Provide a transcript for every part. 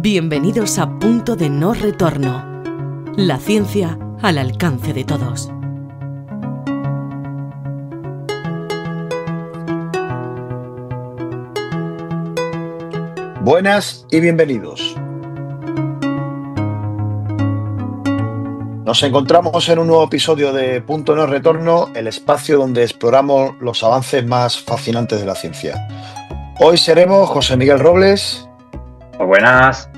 Bienvenidos a Punto de No Retorno. La ciencia al alcance de todos. Buenas y bienvenidos. Nos encontramos en un nuevo episodio de Punto de No Retorno, el espacio donde exploramos los avances más fascinantes de la ciencia. Hoy seremos José Miguel Robles. Muy buenas.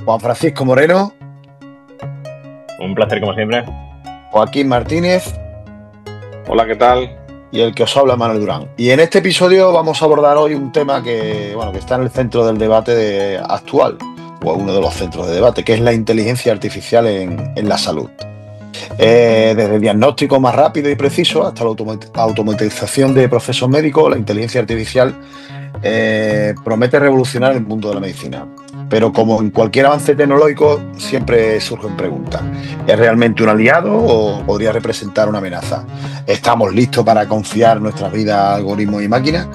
Juan Francisco Moreno. Un placer como siempre. Joaquín Martínez. Hola, ¿qué tal? Y el que os habla, Manuel Durán. Y en este episodio vamos a abordar hoy un tema que está en el centro del debate actual, o uno de los centros de debate, que es la inteligencia artificial en la salud. Desde el diagnóstico más rápido y preciso hasta la automatización de procesos médicos, la inteligencia artificial promete revolucionar el mundo de la medicina. Pero como en cualquier avance tecnológico, siempre surgen preguntas. ¿Es realmente un aliado o podría representar una amenaza? ¿Estamos listos para confiar nuestras vidas a algoritmos y máquinas?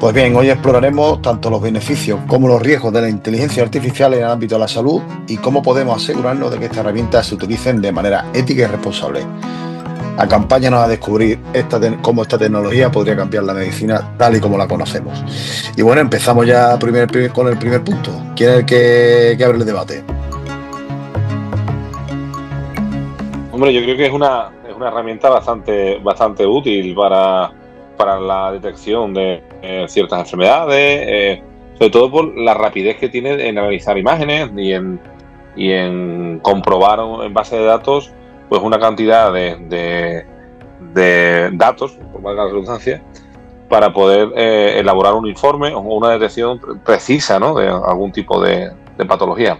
Pues bien, hoy exploraremos tanto los beneficios como los riesgos de la inteligencia artificial en el ámbito de la salud y cómo podemos asegurarnos de que estas herramientas se utilicen de manera ética y responsable. Acompáñanos a descubrir cómo esta tecnología podría cambiar la medicina tal y como la conocemos. Y bueno, empezamos ya con el primer punto. ¿Quién es el que abre el debate? Hombre, yo creo que es una herramienta bastante útil para la detección de ciertas enfermedades, sobre todo por la rapidez que tiene en analizar imágenes y en comprobar en base de datos pues una cantidad de datos, por valga la redundancia, para poder elaborar un informe o una detección precisa, ¿no?, de algún tipo de patología.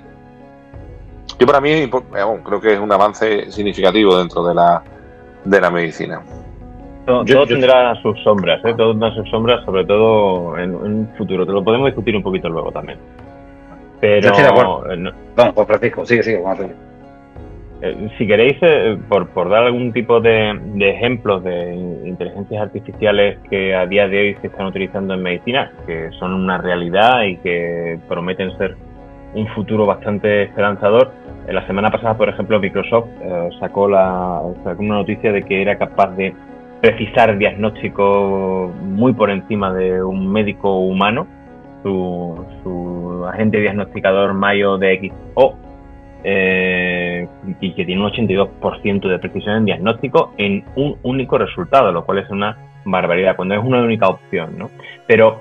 Yo para mí creo que es un avance significativo dentro de la medicina. Todo tendrá sus sombras, todo tendrá sus sombras, sobre todo en un futuro. Te lo podemos discutir un poquito luego también. Pero yo estoy de acuerdo. Vamos, pues Francisco, sigue, vamos a hacer. Si queréis, por dar algún tipo de ejemplos de inteligencias artificiales que a día de hoy se están utilizando en medicina, que son una realidad y que prometen ser un futuro bastante esperanzador. La semana pasada, por ejemplo, Microsoft sacó una noticia de que era capaz de precisar diagnóstico muy por encima de un médico humano. Su agente diagnosticador Mayo DXO, y que tiene un 82% de precisión en diagnóstico en un único resultado, lo cual es una barbaridad, cuando es una única opción, ¿no? Pero,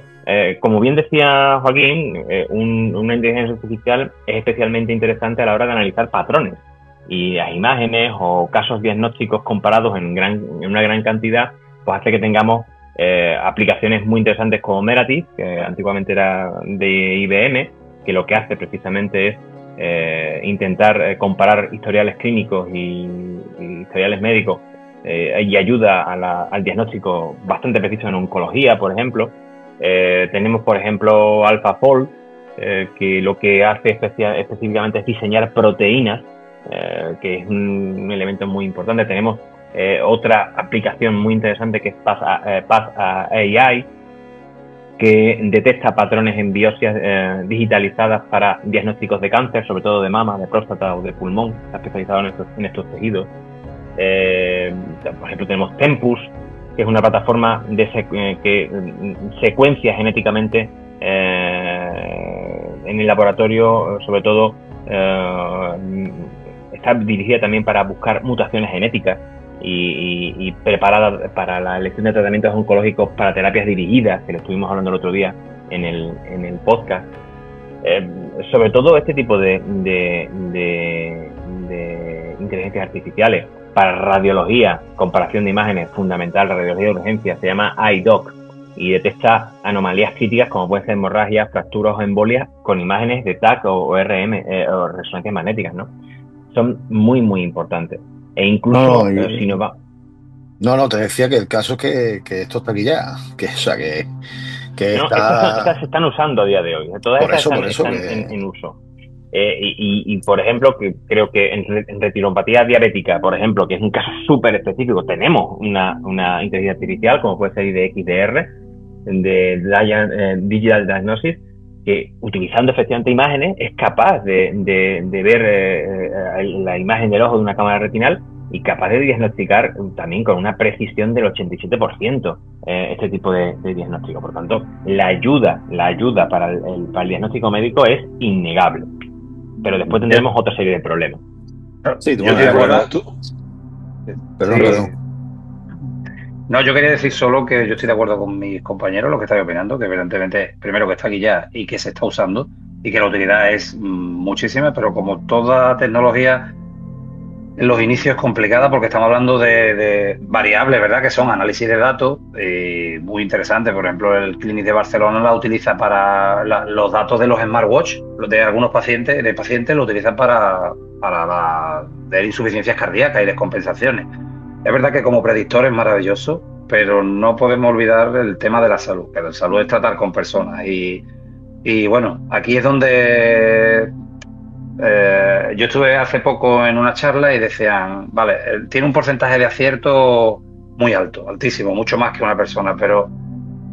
como bien decía Joaquín, una inteligencia artificial es especialmente interesante a la hora de analizar patrones y las imágenes o casos diagnósticos comparados en una gran cantidad, pues hace que tengamos aplicaciones muy interesantes como Merative, que antiguamente era de IBM, que lo que hace precisamente es intentar comparar historiales clínicos y historiales médicos y ayuda al diagnóstico bastante preciso en oncología, por ejemplo. Tenemos, por ejemplo, AlphaFold, que lo que hace específicamente es diseñar proteínas, que es un elemento muy importante. Tenemos otra aplicación muy interesante que es PathAI, que detecta patrones en biopsias digitalizadas para diagnósticos de cáncer, sobre todo de mama, de próstata o de pulmón. Está especializado en estos tejidos. Por ejemplo, tenemos Tempus, que es una plataforma que secuencia genéticamente en el laboratorio, sobre todo está dirigida también para buscar mutaciones genéticas y preparada para la elección de tratamientos oncológicos para terapias dirigidas, que lo estuvimos hablando el otro día en el podcast. Sobre todo este tipo de inteligencias artificiales para radiología, comparación de imágenes, fundamental, radiología de urgencia, se llama iDoc y detecta anomalías críticas como pueden ser hemorragias, fracturas o embolias con imágenes de TAC o RM o resonancias magnéticas, ¿no? Son muy, muy importantes. E incluso si no va... No, te decía que el caso es que esto está aquí ya. Estas se están usando a día de hoy. Todas estas están en uso. Y por ejemplo, que creo que en retiropatía diabética, por ejemplo, que es un caso súper específico, tenemos una inteligencia artificial, como puede ser IDXDR, de Digital Diagnosis, que utilizando efectivamente imágenes es capaz de ver la imagen del ojo de una cámara retinal y capaz de diagnosticar también con una precisión del 87% este tipo de diagnóstico. Por tanto, la ayuda para el diagnóstico médico es innegable. Pero después tendremos otra serie de problemas. Sí, tú Yo me estoy de acuerdas. acuerdo. Perdón, Sí. perdón. No, yo quería decir solo que yo estoy de acuerdo con mis compañeros, lo que estáis opinando, que evidentemente, primero que está aquí ya y que se está usando y que la utilidad es muchísima, pero como toda tecnología, en los inicios es complicada porque estamos hablando de variables, ¿verdad? Que son análisis de datos muy interesantes. Por ejemplo, el Clinic de Barcelona la utiliza para los datos de los smartwatch, de algunos pacientes, lo utilizan para ver insuficiencias cardíacas y descompensaciones. Es verdad que como predictor es maravilloso, pero no podemos olvidar el tema de la salud, que la salud es tratar con personas. Y bueno, aquí es donde yo estuve hace poco en una charla y decían, vale, tiene un porcentaje de acierto muy alto, altísimo, mucho más que una persona, pero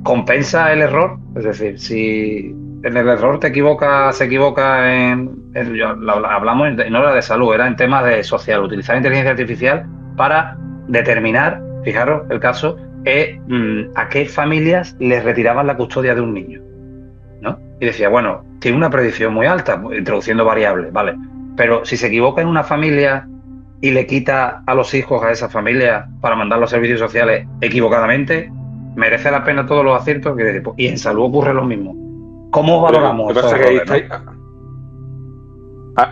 ¿compensa el error? Es decir, si en el error se equivoca hablamos, no era de salud, era en temas de social, utilizar inteligencia artificial para determinar, fijaros el caso, a qué familias les retiraban la custodia de un niño, ¿no? Y decía, bueno, tiene una predicción muy alta, introduciendo variables, ¿vale? Pero si se equivoca en una familia y le quita a los hijos a esa familia para mandar los servicios sociales equivocadamente, ¿merece la pena todos los aciertos? Y en salud ocurre lo mismo. ¿Cómo valoramos Lo que esos pasa es que errores,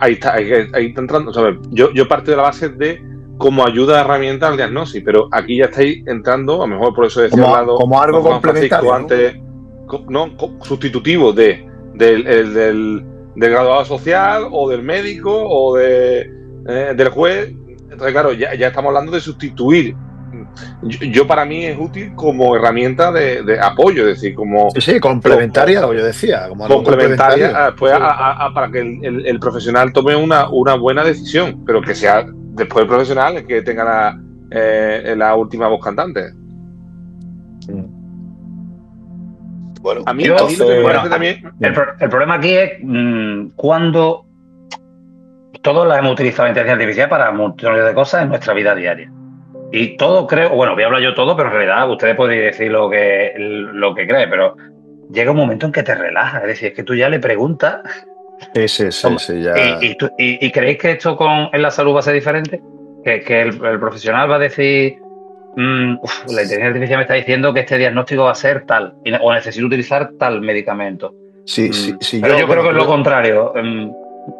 ahí está entrando. O sea, yo parto de la base de como ayuda herramienta al diagnóstico, pero aquí ya estáis entrando, a lo mejor por eso decía Como algo Juan Francisco complementario, antes, sustitutivo del graduado social o del médico o del juez. Entonces, claro, ya estamos hablando de sustituir. Yo para mí es útil como herramienta de apoyo, es decir, como Sí, complementaria, lo que yo decía. Como algo complementaria pues, para que el profesional tome una buena decisión, pero que sea después el profesional el que tenga la última voz cantante. Bueno, A mí Yo- lo que me bueno, parece también. El problema aquí es cuando todos la hemos utilizado la inteligencia artificial para un montón de cosas en nuestra vida diaria. Y todo creo, bueno, voy a hablar yo todo, pero en realidad ustedes podrían decir lo que creen, pero llega un momento en que te relajas, es decir, es que tú ya le preguntas sí, ya. y creéis que esto en la salud va a ser diferente, que el profesional va a decir, la inteligencia artificial me está diciendo que este diagnóstico va a ser tal, o necesito utilizar tal medicamento. Sí, Pero yo creo que es lo contrario.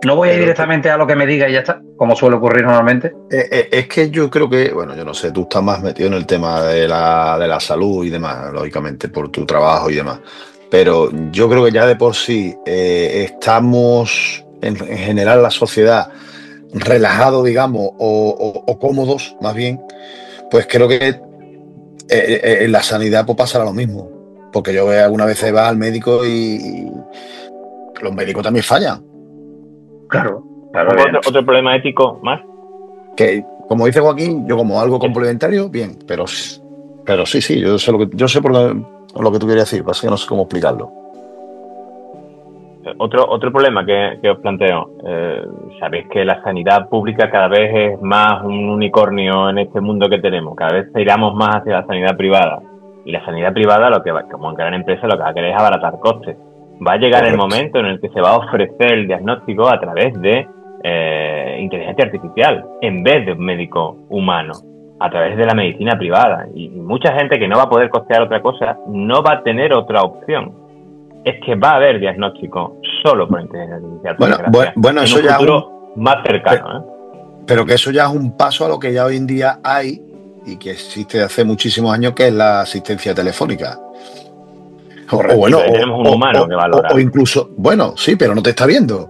No voy a ir directamente a lo que me diga y ya está, como suele ocurrir normalmente. Es que yo creo que, bueno, yo no sé, tú estás más metido en el tema de la salud y demás, lógicamente, por tu trabajo y demás. Pero yo creo que ya de por sí estamos, en general, la sociedad relajados, digamos, o cómodos, más bien. Pues creo que en la sanidad pues pasará lo mismo. Porque yo algunas veces vas al médico y los médicos también fallan. Claro. Otro problema ético más. Que, como dice Joaquín, yo como algo complementario, bien, pero sí, yo sé por lo que tú querías decir, pasa que no sé cómo explicarlo. Otro problema que os planteo, sabéis que la sanidad pública cada vez es más un unicornio en este mundo que tenemos, cada vez iramos más hacia la sanidad privada, y la sanidad privada, como en gran empresa, lo que va a querer es abaratar costes. Va a llegar el momento en el que se va a ofrecer el diagnóstico a través de inteligencia artificial, en vez de un médico humano, a través de la medicina privada, y mucha gente que no va a poder costear otra cosa, no va a tener otra opción. Es que va a haber diagnóstico solo por inteligencia artificial. Bueno, eso en un ya futuro más cercano. Pero que eso ya es un paso a lo que ya hoy en día hay y que existe hace muchísimos años, que es la asistencia telefónica. Tenemos un humano que valora. O incluso, bueno, sí, pero no te está viendo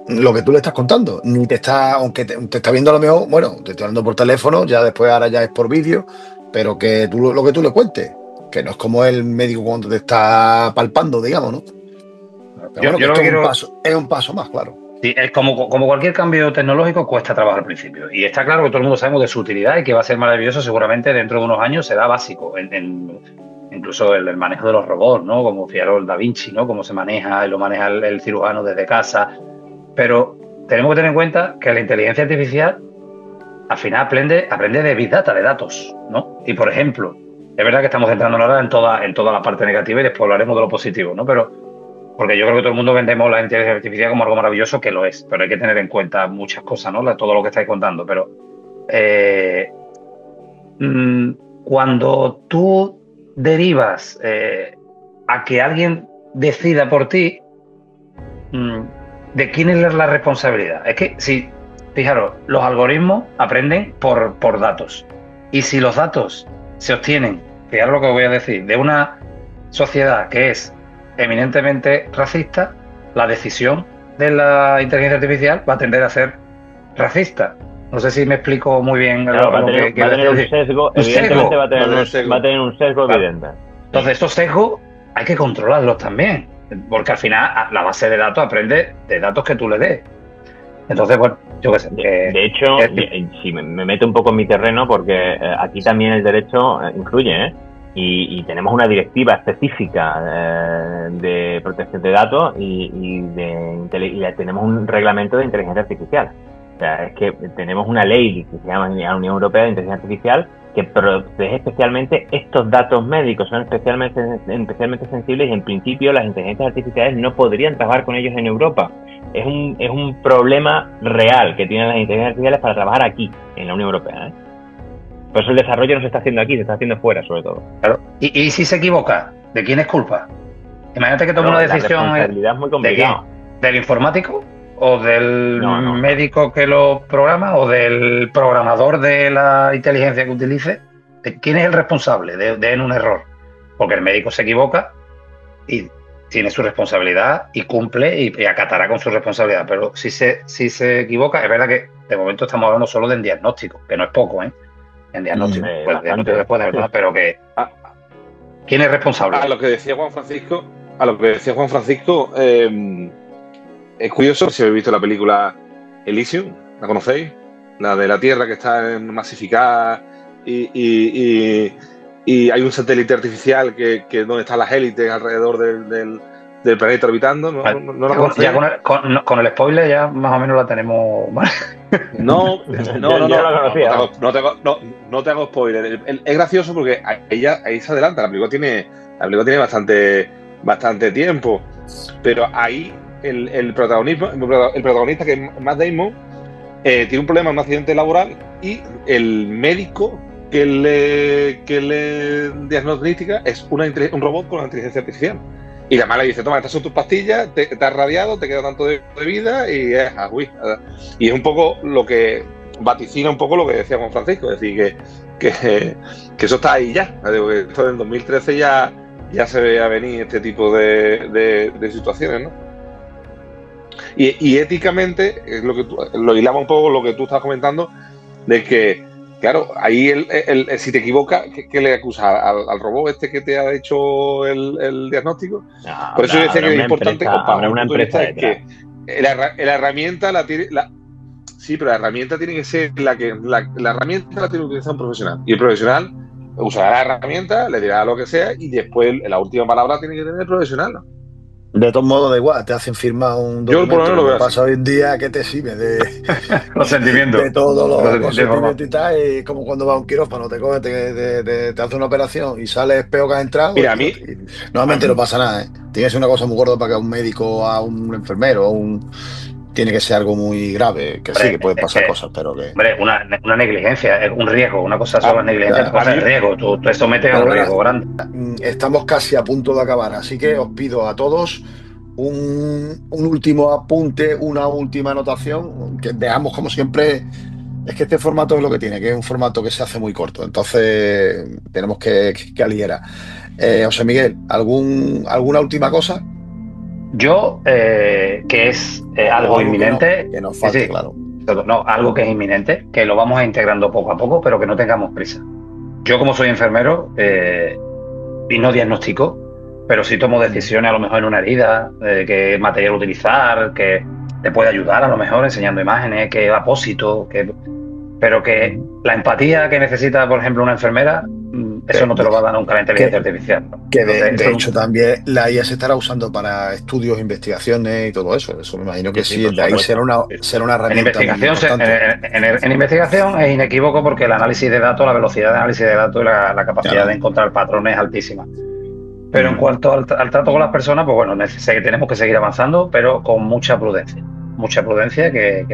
lo que tú le estás contando, ni te está, aunque te está viendo a lo mejor, bueno, te está hablando por teléfono, ya después ahora ya es por vídeo, pero que tú lo que tú le cuentes. Que no es como el médico cuando te está palpando, digamos, ¿no? Pero es un paso más, claro. Sí, es como cualquier cambio tecnológico, cuesta trabajo al principio. Y está claro que todo el mundo sabemos de su utilidad y que va a ser maravilloso, seguramente dentro de unos años será básico en incluso el manejo de los robots, ¿no? Como fijaros el Da Vinci, ¿no? Cómo se maneja y lo maneja el cirujano desde casa. Pero tenemos que tener en cuenta que la inteligencia artificial al final aprende de Big Data, de datos, ¿no? Y por ejemplo, es verdad que estamos centrándonos ahora en toda la parte negativa y después hablaremos de lo positivo, ¿no? Pero porque yo creo que todo el mundo vendemos la inteligencia artificial como algo maravilloso, que lo es, pero hay que tener en cuenta muchas cosas, ¿no? Todo lo que estáis contando, pero cuando tú derivas a que alguien decida por ti, ¿de quién es la responsabilidad? Es que si, fijaros, los algoritmos aprenden por datos, y si los datos se obtienen, fijaros lo que os voy a decir, de una sociedad que es eminentemente racista, la decisión de la inteligencia artificial va a tender a ser racista. No sé si me explico muy bien. Claro, va a tener un sesgo, evidentemente va a tener un sesgo evidente. Entonces, estos sesgos hay que controlarlos también, porque al final la base de datos aprende de datos que tú le des. Entonces, bueno, yo qué sé. De hecho, si me meto un poco en mi terreno, porque aquí también el derecho influye, ¿eh? Y tenemos una directiva específica de protección de datos y tenemos un reglamento de inteligencia artificial. O sea, es que tenemos una ley que se llama la Unión Europea de Inteligencia Artificial que protege especialmente estos datos médicos, son especialmente sensibles y en principio las inteligencias artificiales no podrían trabajar con ellos en Europa. Es un problema real que tienen las inteligencias artificiales para trabajar aquí, en la Unión Europea, ¿eh? Por eso el desarrollo no se está haciendo aquí, se está haciendo fuera, sobre todo. Claro. ¿Y si se equivoca? ¿De quién es culpa? Imagínate que toma una decisión. La responsabilidad es muy complicada. ¿Del informático? ¿O del médico que lo programa? ¿O del programador de la inteligencia que utilice? ¿Quién es el responsable de un error? Porque el médico se equivoca y tiene su responsabilidad y cumple y acatará con su responsabilidad. Pero si se equivoca, es verdad que de momento estamos hablando solo de diagnóstico, que no es poco, ¿eh? En diagnóstico, después de verdad, pero que ¿quién es responsable? A lo que decía Juan Francisco, es curioso si habéis visto la película Elysium, ¿la conocéis? La de la Tierra que está masificada y hay un satélite artificial que donde están las élites alrededor del planeta orbitando. ¿No la conocéis? Ya con el spoiler ya más o menos la tenemos. No te hago spoiler. Es gracioso porque ahí se adelanta. La película tiene bastante tiempo, pero ahí el protagonista, que es Matt Damon, tiene un problema, un accidente laboral, y el médico que le diagnostica es un robot con una inteligencia artificial. Y la mala dice: toma, estas son tus pastillas, te has radiado, te queda tanto de vida y es un poco lo que vaticina un poco lo que decía Juan Francisco, es decir, que eso está ahí ya. Digo que esto en 2013 ya se veía venir este tipo de situaciones, ¿no? Y éticamente es lo hilamos un poco lo que tú estás comentando, de que claro, ahí si te equivocas, ¿qué le acusas? ¿Al robot este que te ha hecho el diagnóstico? No, por eso yo decía que es importante habrá una empresa que la herramienta sí, pero la herramienta tiene que ser la herramienta la tiene que utilizar un profesional. Y el profesional usará la herramienta, le dirá lo que sea, y después la última palabra tiene que tener el profesional, ¿no? De todos modos, da igual, te hacen firmar un documento. Yo por lo que pasa hoy en día, que te sirve de los sentimientos. De todos los sentimientos y tal, y como cuando vas a un quirófano, te coge, te hace una operación y sales peor que has entrado. Mira, a mí normalmente no pasa nada, ¿eh? Tiene que ser una cosa muy gorda para que a un médico, a un enfermero, tiene que ser algo muy grave, que sí, que pueden pasar cosas, pero que... Hombre, una negligencia, es un riesgo, una cosa solo es negligencia, otra cosa es riesgo, tú te sometes a un riesgo grande. Estamos casi a punto de acabar, así que os pido a todos un último apunte, una última anotación, que veamos como siempre. Es que este formato es lo que tiene, que es un formato que se hace muy corto, entonces tenemos que aligerar. José Miguel, ¿alguna última cosa? Yo, que es algo inminente. Que nos falte, sí, claro. No, algo que es inminente, que lo vamos integrando poco a poco, pero que no tengamos prisa. Yo, como soy enfermero y no diagnostico, pero sí tomo decisiones a lo mejor en una herida, qué material utilizar, que te puede ayudar a lo mejor enseñando imágenes, qué apósito, pero que la empatía que necesita, por ejemplo, una enfermera eso no te lo va a dar nunca la inteligencia artificial, ¿no? Que de hecho también la IA se estará usando para estudios, investigaciones y todo eso. Eso me imagino que sí, de ahí será una herramienta muy importante. En investigación es inequívoco porque el análisis de datos, la velocidad de análisis de datos y la capacidad de encontrar patrones es altísima. Pero en cuanto al trato con las personas, pues bueno, tenemos que seguir avanzando, pero con mucha prudencia. Mucha prudencia que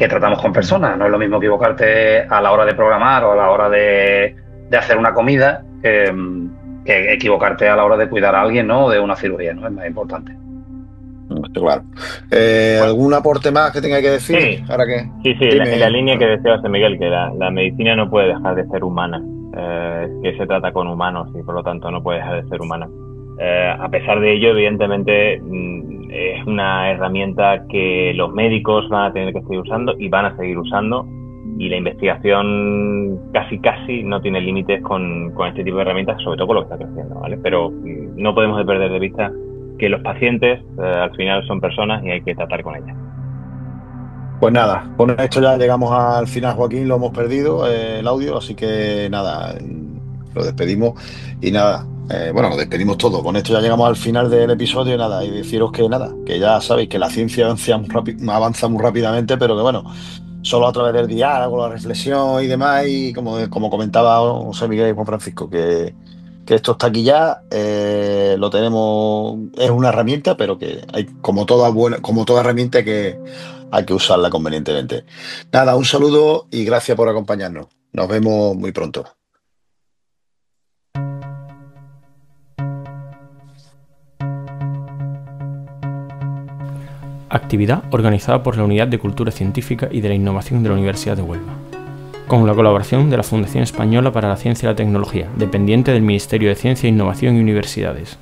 tratamos con personas. No es lo mismo equivocarte a la hora de programar o a la hora de hacer una comida que equivocarte a la hora de cuidar a alguien, ¿no? O de una cirugía, ¿no? Es más importante. Claro. ¿Algún aporte más que tenga que decir? Sí, ¿Ahora qué? Sí, en la línea que decía José Miguel, que la medicina no puede dejar de ser humana, que se trata con humanos y por lo tanto no puede dejar de ser humana. A pesar de ello, evidentemente, es una herramienta que los médicos van a tener que seguir usando y van a seguir usando, y la investigación casi no tiene límites con este tipo de herramientas, sobre todo con lo que está creciendo, ¿vale? Pero no podemos perder de vista que los pacientes al final son personas y hay que tratar con ellas. Pues nada, con esto ya llegamos al final, Joaquín, lo hemos perdido el audio, así que nada, lo despedimos y nada, bueno, lo despedimos todo. Con esto ya llegamos al final del episodio y nada, y deciros que nada, que ya sabéis que la ciencia avanza muy rápidamente, pero que bueno, solo a través del diálogo, la reflexión y demás, y como comentaba José Miguel y Juan Francisco, que esto está aquí ya, lo tenemos, es una herramienta, pero que hay, como toda herramienta, hay que usarla convenientemente. Nada, un saludo y gracias por acompañarnos. Nos vemos muy pronto. Actividad organizada por la Unidad de Cultura Científica y de la Innovación de la Universidad de Huelva, con la colaboración de la Fundación Española para la Ciencia y la Tecnología, dependiente del Ministerio de Ciencia, Innovación y Universidades.